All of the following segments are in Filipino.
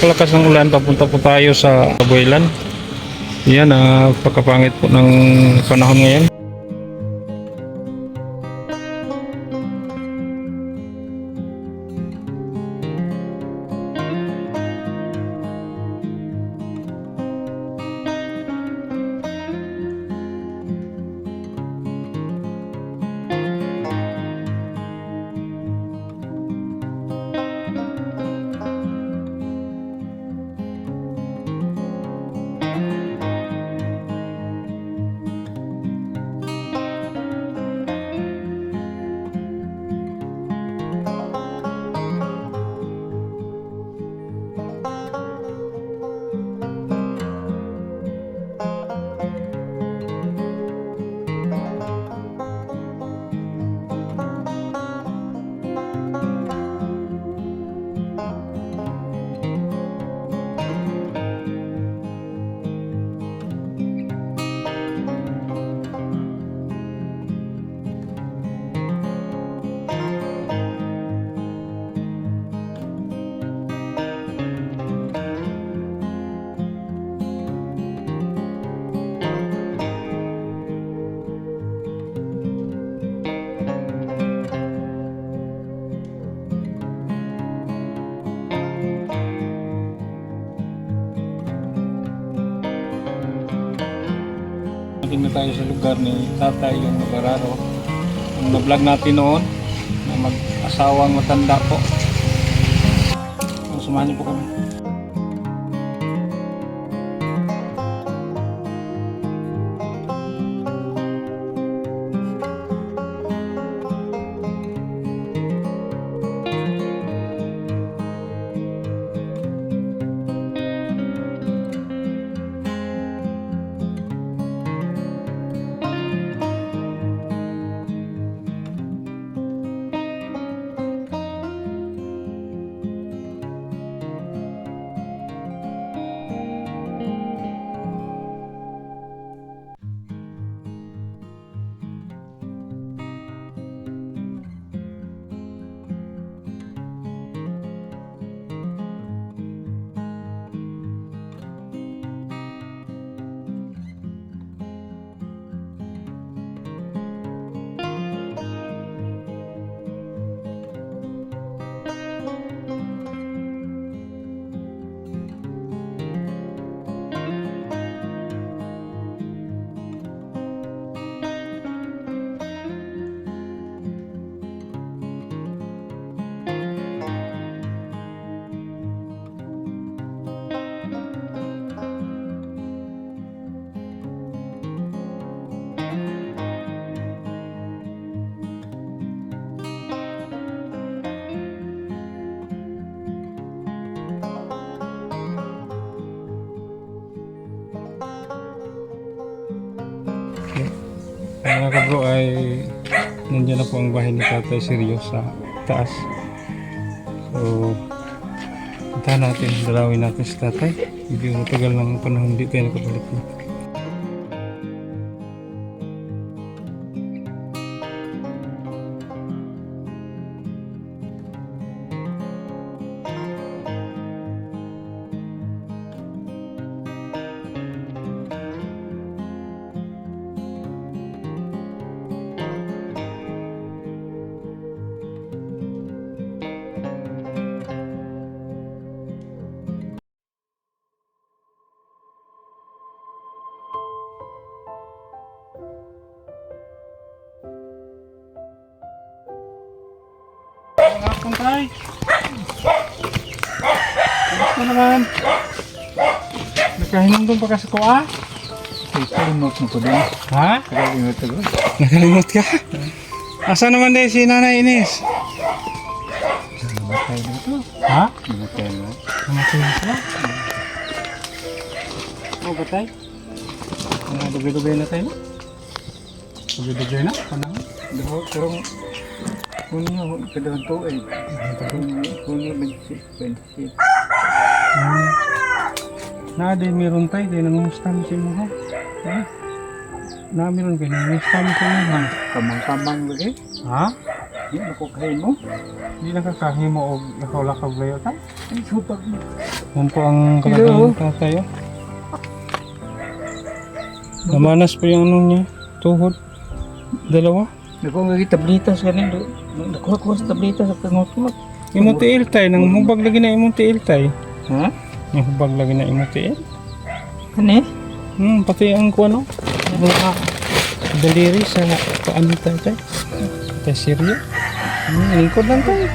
napakalakas ng ulan, papunta po tayo sa Buelan. Yan, pagkapangit po ng panahon ngayon. Natin na tayo sa lugar ni Tatay yung Navararo. Ang na-vlog natin noon na mag-asawang matanda po. Sumahan niyo po kami. Mga kabro ay nandiyan na po ang bahay ni Tatay Seryo sa taas. So puntahan natin, dalawin natin si Tatay. Medyo matagal ng panahon hindi tayo nakabalik na. Ngapon tay. Gusto naman. Nakahinom doon pa kasi ko ah. Nakalimot mo ko din. Ha? Nakalimot ako. Nakalimot ka? Asa naman din si Nanay Ines? Namatay dito. Ha? Namatay na. Namatay na sila? Oh, batay? Dugay-dugay na tayo? Dugay-dugay na? Panang? Dahil karong puno kadang tuig. Puno nagsipensit. Na din meron tayo, din nangungusta mo si mo ha? Ha? Na meron kayo, nangungusta mo si mo ha? Kamang-kamang lagi. Ha? Yan ako kain mo. Hindi nakakahimo o lakaw-lakaw layo tayo. Ay, supag mo. Yan po ang kalagayan ng tatay. Oh. Namanas po yung ano niya. Tuhod. Dalawa. Nakuha nga tablitas kanin do. Nakuha sa tablitas sa pangutulog. Imong tiil tay. Nang hubag lagi na imong tiil tay. Ha? Yung hubag lagi na imong tiil. Kani? Pati ang kuano. Mga daliri sa paano tayo tay. Tay Seryo. Lingkod lang tayo.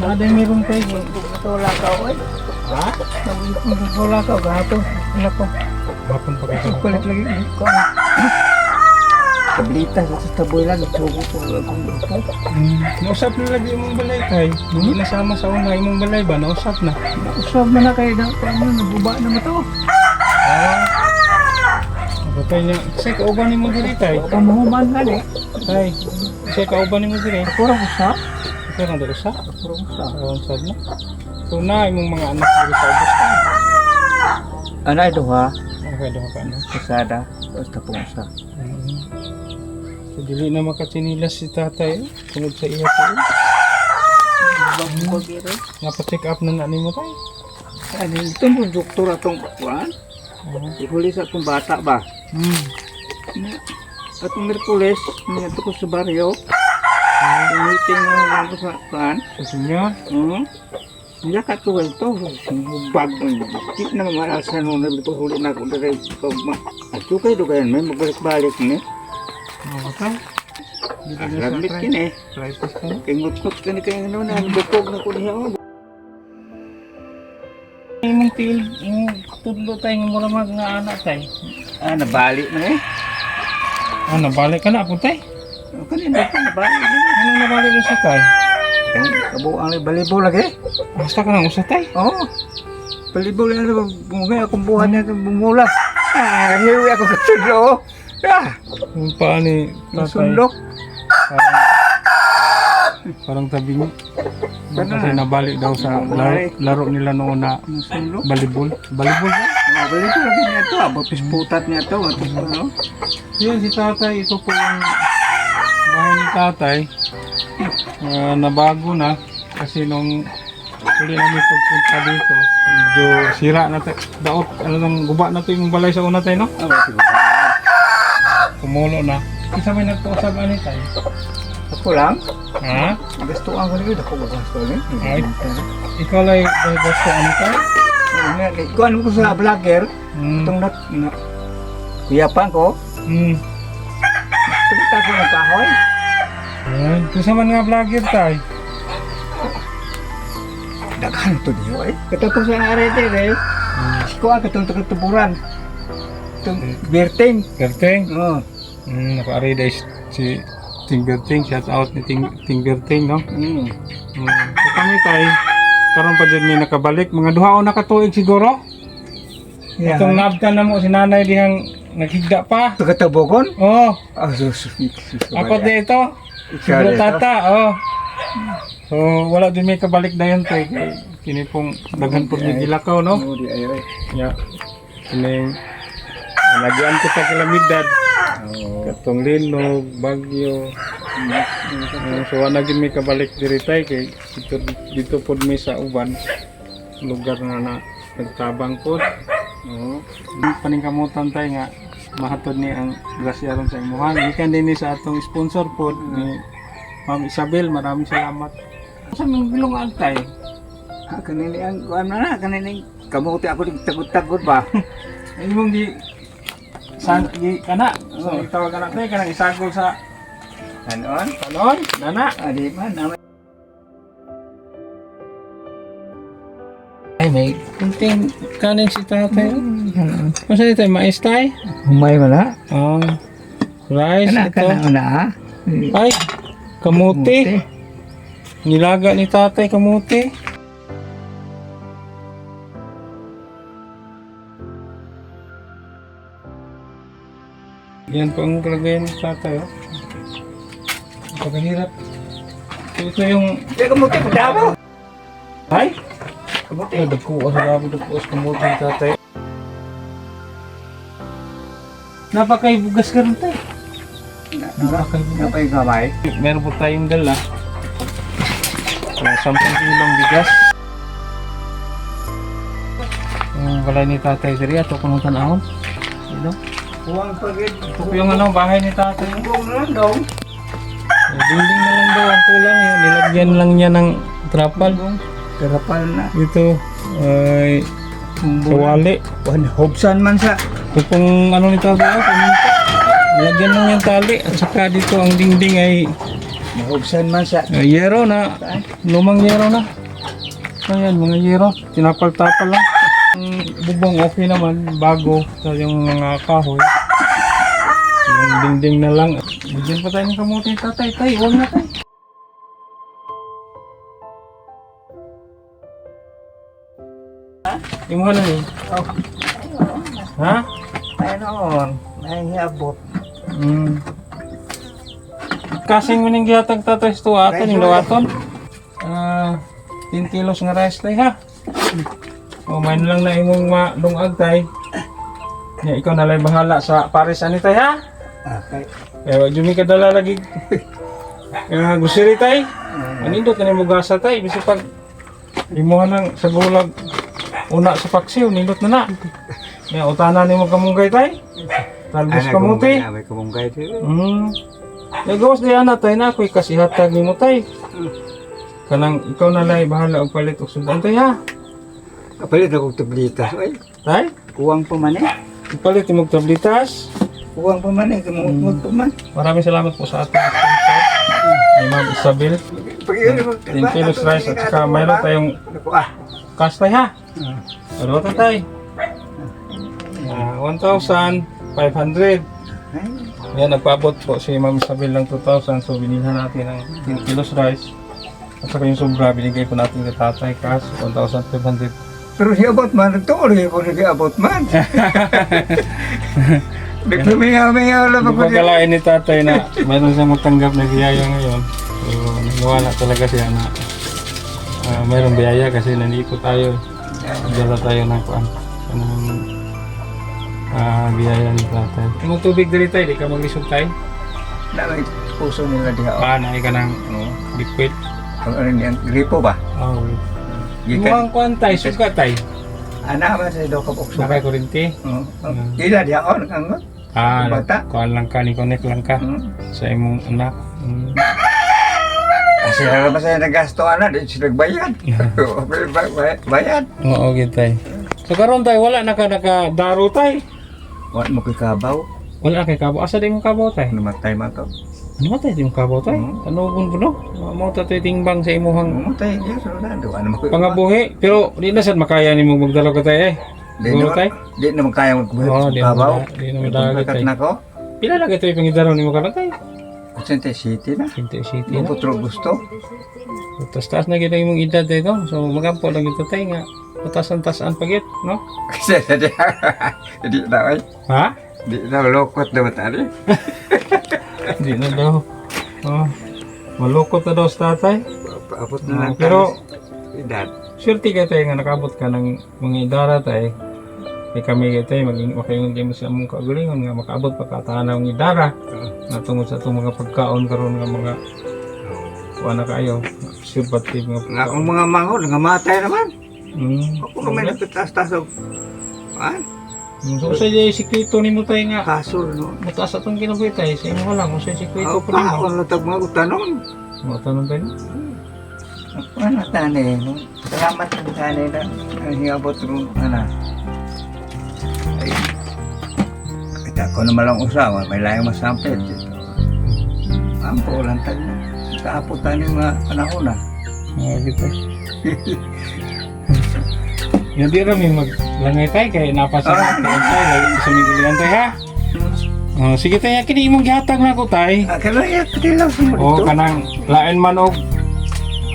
Ada meron tayo. Wala ka oy. Ha? Wala ka gahapon. Wala ko. Hapon pa kayo. Kulit lagi ko. Tablitas sa taboy lang. Sugo ko. Nausap na lagi imong balay tay. Hindi nasama sa una imong balay ba? Nausap na. Usap mo na kayo na. Paano nabuba na mo to? Batay niya. Kasi kauban mo diri tay. Pamahuman na eh. Tay. Kasi kauban mo diri. Kurang usap. Ito na dito sa. Kurang usap. Sad na. So na imong mga anak diri sa ubos ka. Ano ito ha? Okay daw ka na. Kasada. Basta pong usap. So dili na makatsinilas si tatay. Tungod sa iya po. Napa-check up na nimo tay. Ano itong doktor atong kuan? Ihuli sa atong bata ba? Atong Merkules, niya ko sa baryo. Meeting na lang sa kuan. Sa senyor. Niya ka to ito. Bag mo. Di na mamarasan mo na ito huli na ako dere. At kayo doon may magbalik-balik ni. Tay. Lamit kini. Try test ka. Kingut-ngut kini kayo na bukog na ko niya. Imong tiil, imong tudlo tay ng mura mga anak tay. Nabalik na eh. Nabalik ka na po tay. Kanina ka nabalik. Anong nabalik na siya tay? Kabuang balibo lagi. Basta ka nang usa tay. Oo. Balibo lang na bumugay akong buhan niya bumula. Hiwi ako katudlo. Yung paa ni tatay. Sundok. Parang tabi niya. Sana. Kasi nabalik daw sa laro nila noon na Sundok. volleyball. Volleyball ba? Balibo lagi niya ito. Abapis putat niya ito. Ano? Yan si tatay. Ito po yung bahay ni tatay. Nabago na. Kasi nung huli namin pagpunta dito, medyo sira na tayo. Daot, ano nang guba na to yung balay sa una tayo, no? Kumulo na. Isa may nagpausap ani tayo. Ako lang. Ha? Gusto ang huli. Ako gusto rin. Ay. Ikaw lang gusto ano tayo? Kuhan ko sa vlogger. Itong kuyapan ko. Pagkita ko ng kahoy. Yan. Kung man nga vlogger tayo. Daghan to diyo eh. Katapos ang arete eh. Kuha ka itong tuburan. Itong Berting. Berteng. Oo. Naka-array dahil si Ting Berteng. Shout out ni Ting Berteng, no? So kami tayo. Karon pa dyan may nakabalik. Mga duha o nakatuig siguro. Itong nabtan na mo si nanay dihang naghigda pa. Ito katabogon? Oh. Susus. Ako dito. Siguro tata. Oh. So wala din may kabalik na yun tayo. Kini pong daghan po ni Gilakaw, no? Oo, di ayo eh. Ya. Kini nagyan ko sa kalamidad. Katong linog, bagyo. So wala din may kabalik diri tay kay dito pod may sa uban lugar na nagtabang pod. Paningkamutan tay nga mahatod ni ang grasya ron sa imuhan. Gikan din ni sa atong sponsor pod ni Ma'am Isabel, maraming salamat. Sa mong bilungan tay. Kanini ang kuan na kanini kamuti ako tagod-tagod ba. Imong di kana. So itawag anak tay kanang isagol sa Kanon? kanon, nana. Di man naman. Ay may Kunting kanin si tatay. Masa ito mais tay? humay wala. Rice Kana ito. kana na ha. Ay, kamuti. Nilaga ni tatay kamuti. Yan po ang kalagayan ni tatay. Oh. Pagkahirap. Ito yung... Kamuti ko damo. Ay! Kamuti. Ay, dagkuwas sa dami, dagkuwas kamuti ni tatay. Napakay bugas ka rin tayo. Napay kamay. Meron po tayong dala. 10 kilong bigas. Yung balay ni Tatay Siri ato kung tanahon. Ito. Huwag pagid. Ito po yung bahay ni Tatay. Huwag na daw. Dinding na lang daw ang kulang yun. Nilagyan lang niya ng trapal. Karapal na. Ito ay kawali. Hobsan man sa. Ito pong ni Tatay. Nilagyan lang yung tali. At saka dito ang dingding ay Hobsan man sa. yero na. Lumang yero na. Ayan, mga yero. Tinapal-tapal lang. Ang bubong okay naman. Bago. So, yung mga kahoy. Yung dingding na lang. Bigyan pa tayo ng kamuti, Tatay. Tay, huwag na tayo. Yung ano yun? Ha? Ayun, nahihiabot. Kasing mo nang gihatag Tatay sa tuwa ato, yung lawaton. 10 kilos nga rice tay ha. O man lang na imong malungag tay. Ya, ikaw na lang bahala sa Paris ani tay ha. Okay. Kaya wag jumi ka dala lagi. Gusiri tay. Anindot na mo gasa tay bisag pag imuha nang sa gulag una sa paksiw nindot na na. Ya utana nimo kamunggay tay. Talbos kamuti. May kamunggay dito. Nagawas di ana tay na ako'y kasihatag nimo tay. Kanang ikaw na lang bahala og palit og sundan tay ha. Kapalit akong tablitas. Ay, Tay, kuwang pa man eh. ipalit imong tablitas. Kuwang pa man eh. Kamungkot pa man. Maraming salamat po sa ating sponsor. Ay Ma'am Isabel. 10 kilos rice at saka mayroon tayong cash tay ha. Ano ta tay? 1,500. Yan, nagpaabot po si Ma'am Isabel ng 2,000. So binilhan natin ng 10 kilos rice. At saka yung sobra, binigay po natin kay Tatay cash, 1,500. Pero si abot man, nagtuloy ko na si abot man. Naglumingaw-mingaw lang Hindi ako pa siya. kalain ni Tatay na mayroon siyang matanggap na biyaya ngayon. So, nagwala talaga siya na mayroong biyaya kasi nandito tayo. Dala tayo ng kuan. Anong biyaya ni Tatay. Yung tubig dali tayo, di ka maglisod tayo. Namay puso nila diha. Naay ka ng liquid. Ano yan? Gripo ba? Oh. Gikan. Mukhang kuan tayo, suka tayo. Anak man sa daw kapok Sakay kurinti. Ila diha on ang Bata. Kuan lang ka, ni connect lang ka sa imong anak. Kasi na ba sa nagasto ana di sila nagbayad. Bayad. Oo, gitay. So karon tayo wala nakadaro tayo. Wa mo kay kabaw. Wala kay kabo. Asa di mo kabo tayo? Namatay man to. Ano tayo di mo kabo tayo? Ano puno? Mo ta tayo tingbang sa imuhang Mamatay diya sunod do ano mo. pangabuhi. Pero di na sad makaya nimo magdalo ka tayo eh. Siguro tayo? Di naman kaya magbuhat Oo, sa di kabaw. Di na madagit Kakat tayo. na ko. Pila lagi tayo pangidaro nimo ka tayo? Kutsente city na. Hindi city na. Putro gusto. Taas na gid imong edad dito. So magampo lang ito tayo nga. Patasan-tasan pagit, no? Kasi di na ay. Ha? Di na lokot na matali. Hindi na daw. Oh. Malukot na daw sa tatay. Abot na lang. Pero edad. swerte ka tayo nga nakabot ka ng mga idara tayo. Kaya kami kayo tayo maging okay yung game sa mong kagalingon nga makaabot pa kataan ng idara. Na tungod sa itong mga pagkaon karon nga mga kuha na kayo. Sympathy mga Nga akong mga mangon, nangamatay naman. Ako naman Okay. nagtatas-tas og So sa yung sikrito ni mo tayo nga. kasur no. Mataas atong kinabuhi tayo. Sa inyo ka lang kung sa yung sikrito Ako po ni mo. ako na tag mga utanon. Mga tanong tayo. Ano tani no. Salamat sa tani na ang hingabot ko ana. Ay. Kita ko naman lang usawa, may layang masampit dito. Ampo lang tayo. Kaaputan yung mga panahon na. Gitu. Yan di rami maglangay tayo kaya napasama tayo sumigulian tayo ha. Sige tayo, kini imong gihatag na ko tayo. Kaya yan, pati lang sa mo O dito. kanang lain man og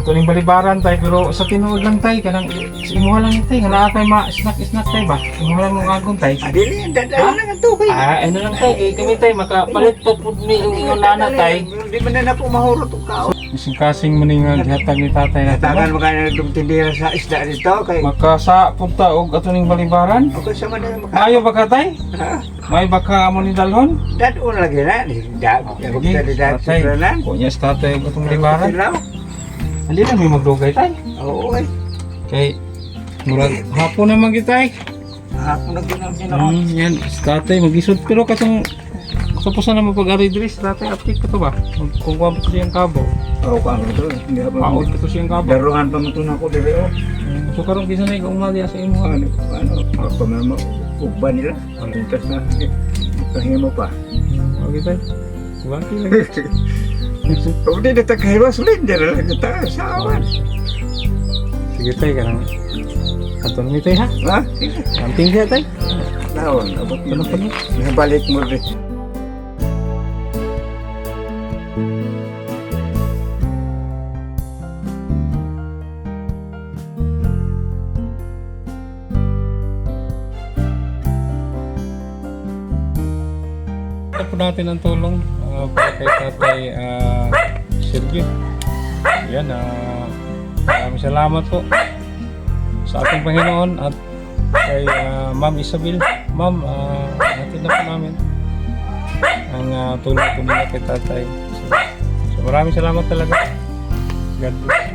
Ito ning balibaran tay pero sa tinuod lang tay kanang imuha lang tay nga naa tay ma-snack tay ba. Imuha lang ng agong tay. Adili, dadaan lang ang tukay. Ano lang tay kay kami tay makapalit pa pud mi ang ingon nana tay. Hindi man na po mahurot ang kao. Kasing mo ning gihatag ni tatay natin. Tagan mo kayo na tindira sa isda dito kay Makasa punta og ato ning balibaran. okay sa man na Maayo ba ka tay? ha. May baka amo ni dalhon? Dadon lagi na. Di Tatay. tatay. Kunya sa tatay og atong balibaran. Ilaw. Hindi na may magdugay tay. Oo eh. Kay murag hapon naman gitay. Ako na ginang Yan, sa tatay magisod pero katong tapos na naman pag-ari diri sa tatay update ko to ba? Kung kuha ko siyang kabo. Oo, kamo to. Hindi ako. Paod ko siyang kabo. Daruhan pa mo to na ko diri oh. So karon kisa na ikaw umali sa imo. Ano, ako na mo ugba nila. Ang intas na. Kahimo pa. Okay tay. Waki lagi. Kung di na tagahiwa, sulinder lang kita sa awan. Sige tay kanang aton mi tay ha. Ha? Anting siya tay. Naon, abot mo Ano pa na. niya? Nabalik mo rin. Ito po natin ang tulong para kay tatay Sergio. Yan, maraming salamat po sa ating Panginoon at kay Ma'am Isabel. Ma'am, natin na po namin ang tulong po nila kay tatay. So maraming salamat talaga. God bless.